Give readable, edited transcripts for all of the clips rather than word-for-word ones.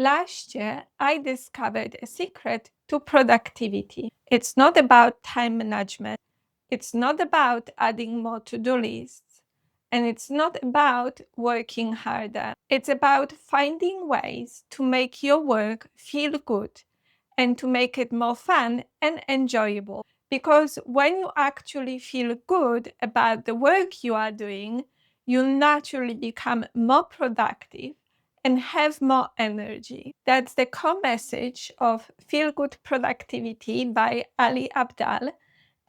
Last year, I discovered a secret to productivity. It's not about time management. It's not about adding more to-do lists. And it's not about working harder. It's about finding ways to make your work feel good and to make it more fun and enjoyable. Because when you actually feel good about the work you are doing, you naturally become more productive and have more energy. That's the core message of Feel Good Productivity by Ali Abdaal.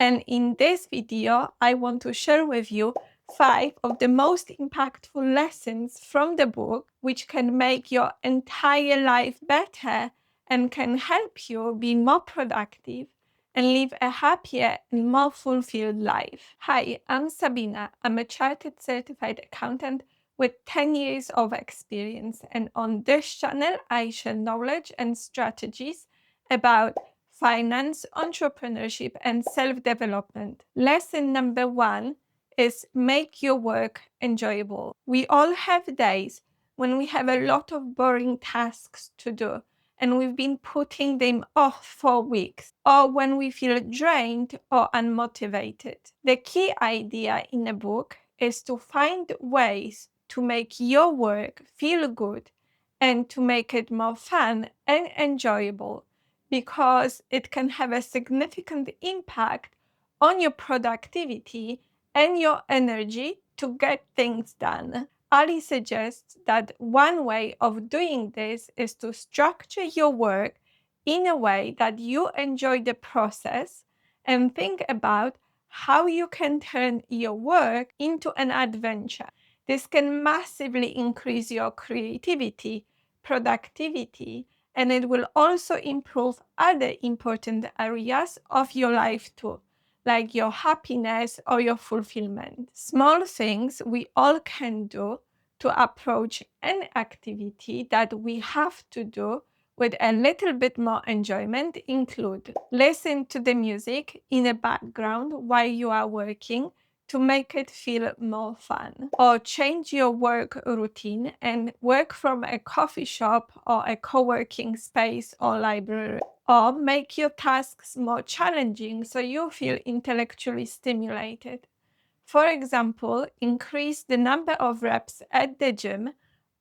And in this video, I want to share with you 5 of the most impactful lessons from the book, which can make your entire life better and can help you be more productive and live a happier and more fulfilled life. Hi, I'm Sabina. I'm a chartered certified accountant with 10 years of experience, and on this channel, I share knowledge and strategies about finance, entrepreneurship, and self-development. Lesson number 1 is make your work enjoyable. We all have days when we have a lot of boring tasks to do and we've been putting them off for weeks, or when we feel drained or unmotivated. The key idea in the book is to find ways to make your work feel good and to make it more fun and enjoyable, because it can have a significant impact on your productivity and your energy to get things done. Ali suggests that one way of doing this is to structure your work in a way that you enjoy the process and think about how you can turn your work into an adventure. This can massively increase your creativity, productivity, and it will also improve other important areas of your life too, like your happiness or your fulfillment. Small things we all can do to approach an activity that we have to do with a little bit more enjoyment include listen to the music in the background while you are working to make it feel more fun, or change your work routine and work from a coffee shop or a co-working space or library, or make your tasks more challenging so you feel intellectually stimulated. For example, increase the number of reps at the gym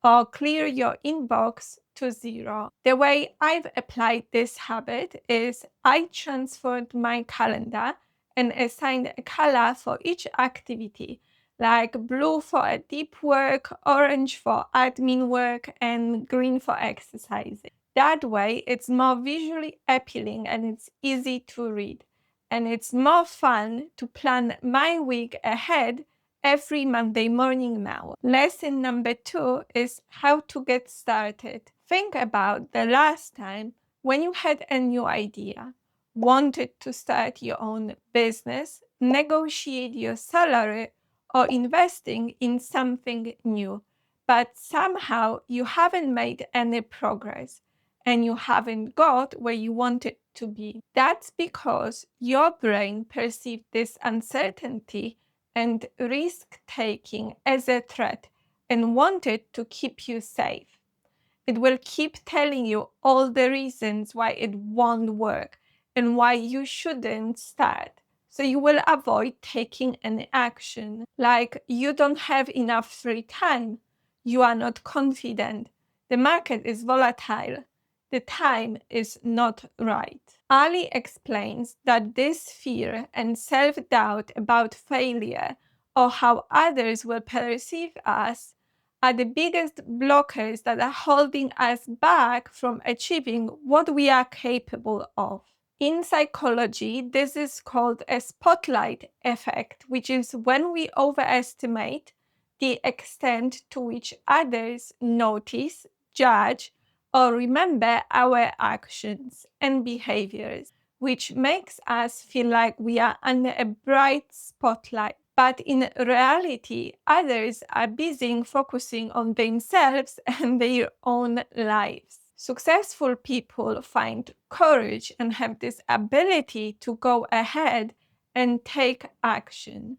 or clear your inbox to 0. The way I've applied this habit is I transformed my calendar and assigned a color for each activity, like blue for a deep work, orange for admin work, and green for exercising. That way, it's more visually appealing and it's easy to read. And it's more fun to plan my week ahead every Monday morning now. Lesson number 2 is how to get started. Think about the last time when you had a new idea, wanted to start your own business, negotiate your salary, or investing in something new, but somehow you haven't made any progress and you haven't got where you wanted to be. That's because your brain perceived this uncertainty and risk-taking as a threat and wanted to keep you safe. It will keep telling you all the reasons why it won't work and why you shouldn't start. So you will avoid taking any action, like you don't have enough free time, you are not confident, the market is volatile, the time is not right. Ali explains that this fear and self-doubt about failure or how others will perceive us are the biggest blockers that are holding us back from achieving what we are capable of. In psychology, this is called a spotlight effect, which is when we overestimate the extent to which others notice, judge, or remember our actions and behaviors, which makes us feel like we are under a bright spotlight. But in reality, others are busy focusing on themselves and their own lives. Successful people find courage and have this ability to go ahead and take action.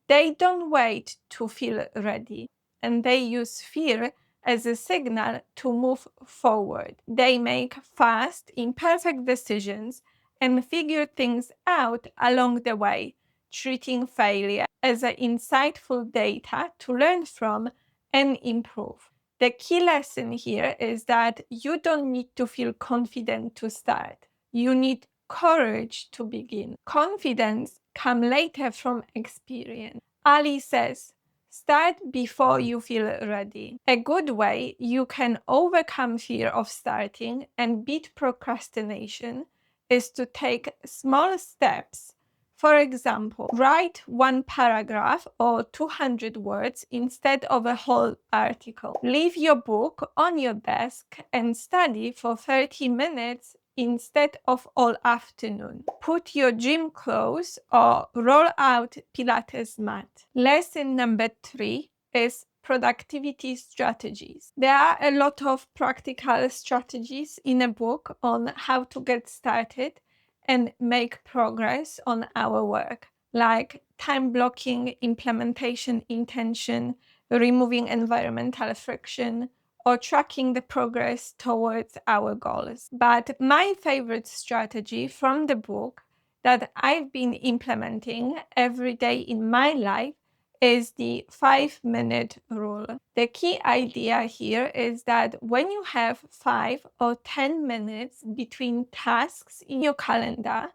They don't wait to feel ready, and they use fear as a signal to move forward. They make fast, imperfect decisions and figure things out along the way, treating failure as an insightful data to learn from and improve. The key lesson here is that you don't need to feel confident to start. You need courage to begin. Confidence comes later from experience. Ali says, start before you feel ready. A good way you can overcome fear of starting and beat procrastination is to take small steps. For example, write one paragraph or 200 words instead of a whole article. Leave your book on your desk and study for 30 minutes instead of all afternoon. Put your gym clothes or roll out Pilates mat. Lesson number 3 is productivity strategies. There are a lot of practical strategies in a book on how to get started and make progress on our work, like time blocking, implementation intention, removing environmental friction, or tracking the progress towards our goals. But my favorite strategy from the book that I've been implementing every day in my life is the 5-minute rule. The key idea here is that when you have 5 or 10 minutes between tasks in your calendar,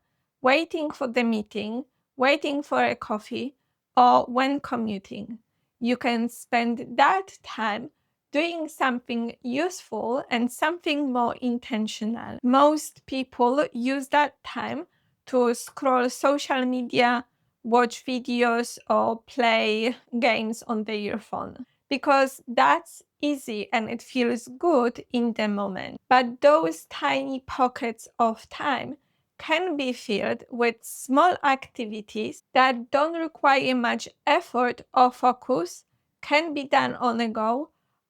waiting for the meeting, waiting for a coffee, or when commuting, you can spend that time doing something useful and something more intentional. Most people use that time to scroll social media, watch videos, or play games on their phone because that's easy and it feels good in the moment. But those tiny pockets of time can be filled with small activities that don't require much effort or focus, can be done on a go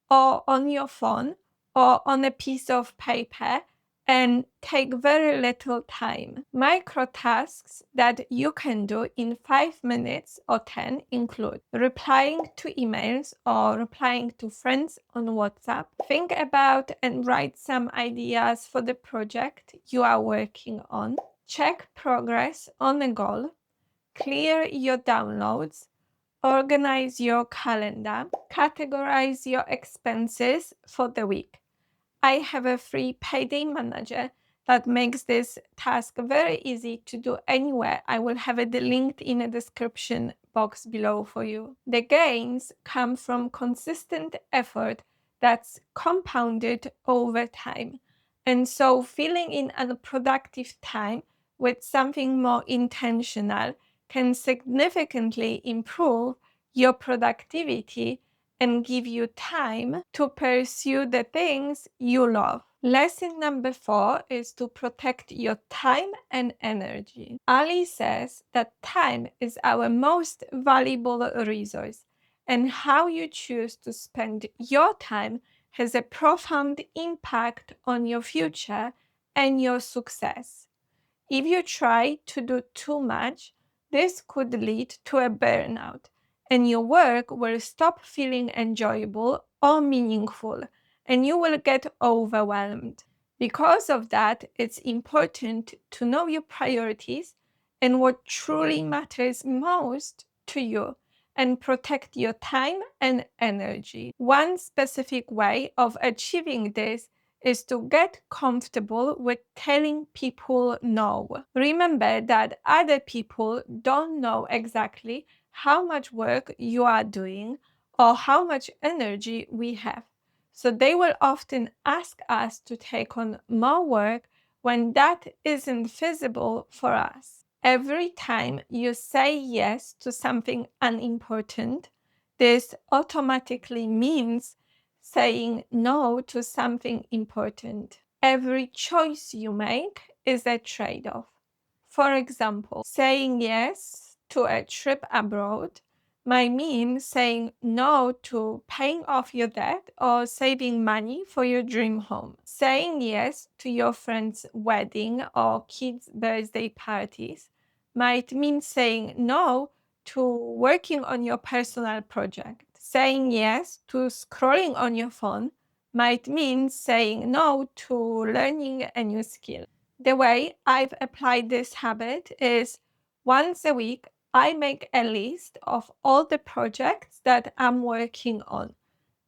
or on your phone or on a piece of paper and take very little time. Micro tasks that you can do in 5 minutes or 10 include replying to emails or replying to friends on WhatsApp. Think about and write some ideas for the project you are working on. Check progress on a goal. Clear your downloads. Organize your calendar. Categorize your expenses for the week. I have a free payday manager that makes this task very easy to do anywhere. I will have it linked in the description box below for you. The gains come from consistent effort that's compounded over time. And so filling in unproductive time with something more intentional can significantly improve your productivity and give you time to pursue the things you love. Lesson number 4 is to protect your time and energy. Ali says that time is our most valuable resource, and how you choose to spend your time has a profound impact on your future and your success. If you try to do too much, this could lead to a burnout, and your work will stop feeling enjoyable or meaningful, and you will get overwhelmed. Because of that, it's important to know your priorities and what truly matters most to you, and protect your time and energy. One specific way of achieving this is to get comfortable with telling people no. Remember that other people don't know exactly how much work you are doing or how much energy we have. So they will often ask us to take on more work when that isn't feasible for us. Every time you say yes to something unimportant, this automatically means saying no to something important. Every choice you make is a trade-off. For example, saying yes to a trip abroad might mean saying no to paying off your debt or saving money for your dream home. Saying yes to your friend's wedding or kids' birthday parties might mean saying no to working on your personal project. Saying yes to scrolling on your phone might mean saying no to learning a new skill. The way I've applied this habit is once a week, I make a list of all the projects that I'm working on,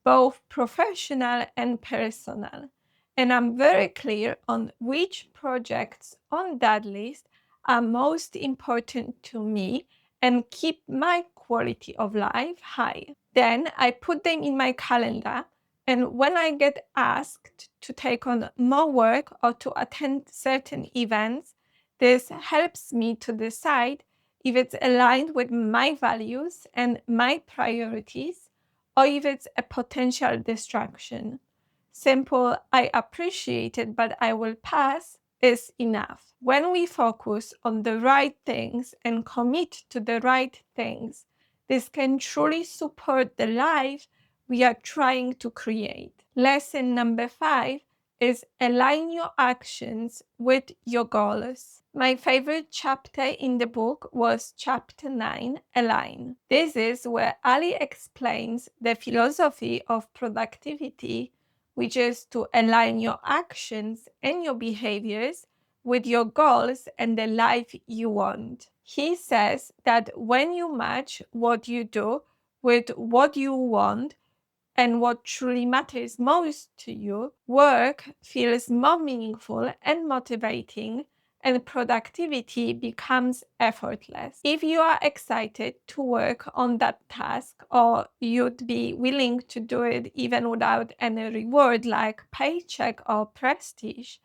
both professional and personal. And I'm very clear on which projects on that list are most important to me and keep my quality of life high. Then I put them in my calendar. And when I get asked to take on more work or to attend certain events, this helps me to decide if it's aligned with my values and my priorities, or if it's a potential distraction. Simple, I appreciate it, but I will pass is enough. When we focus on the right things and commit to the right things, this can truly support the life we are trying to create. Lesson number 5 is align your actions with your goals. My favorite chapter in the book was chapter 9, Align. This is where Ali explains the philosophy of productivity, which is to align your actions and your behaviors with your goals and the life you want. He says that when you match what you do with what you want, and what truly matters most to you, work feels more meaningful and motivating, and productivity becomes effortless. If you are excited to work on that task, or you'd be willing to do it even without any reward like paycheck or prestige,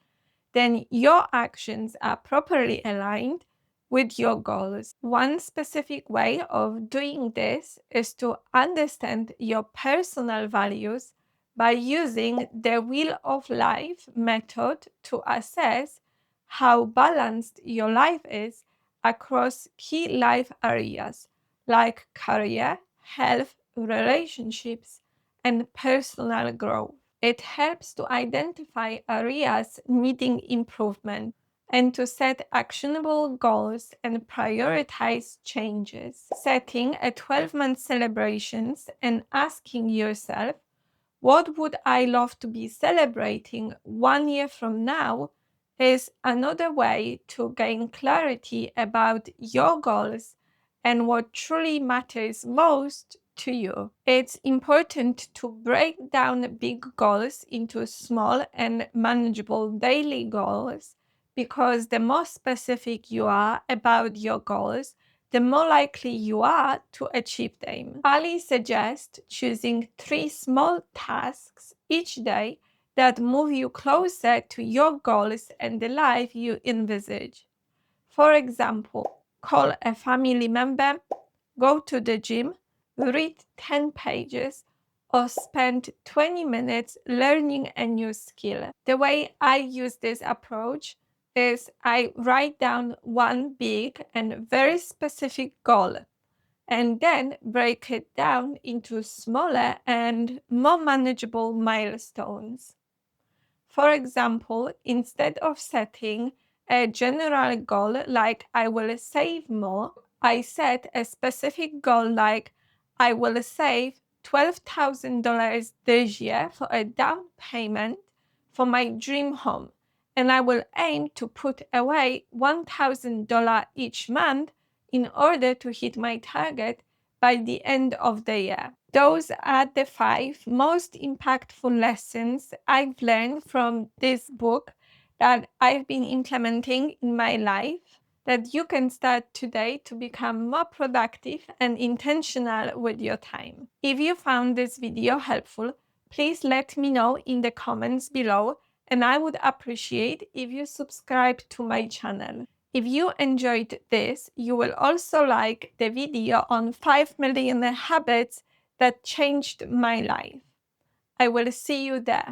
then your actions are properly aligned with your goals. One specific way of doing this is to understand your personal values by using the Wheel of Life method to assess how balanced your life is across key life areas like career, health, relationships, and personal growth. It helps to identify areas needing improvement and to set actionable goals and prioritize changes. Setting a 12-month celebrations and asking yourself, what would I love to be celebrating 1 year from now, is another way to gain clarity about your goals and what truly matters most to you. It's important to break down big goals into small and manageable daily goals, because the more specific you are about your goals, the more likely you are to achieve them. Ali suggests choosing 3 small tasks each day that move you closer to your goals and the life you envisage. For example, call a family member, go to the gym, read 10 pages, or spend 20 minutes learning a new skill. The way I use this approach is I write down one big and very specific goal and then break it down into smaller and more manageable milestones. For example, instead of setting a general goal like I will save more, I set a specific goal like I will save $12,000 this year for a down payment for my dream home, and I will aim to put away $1,000 each month in order to hit my target by the end of the year. Those are the 5 most impactful lessons I've learned from this book that I've been implementing in my life, that you can start today to become more productive and intentional with your time. If you found this video helpful, please let me know in the comments below, and I would appreciate if you subscribe to my channel. If you enjoyed this, you will also like the video on 5 million habits that changed my life. I will see you there.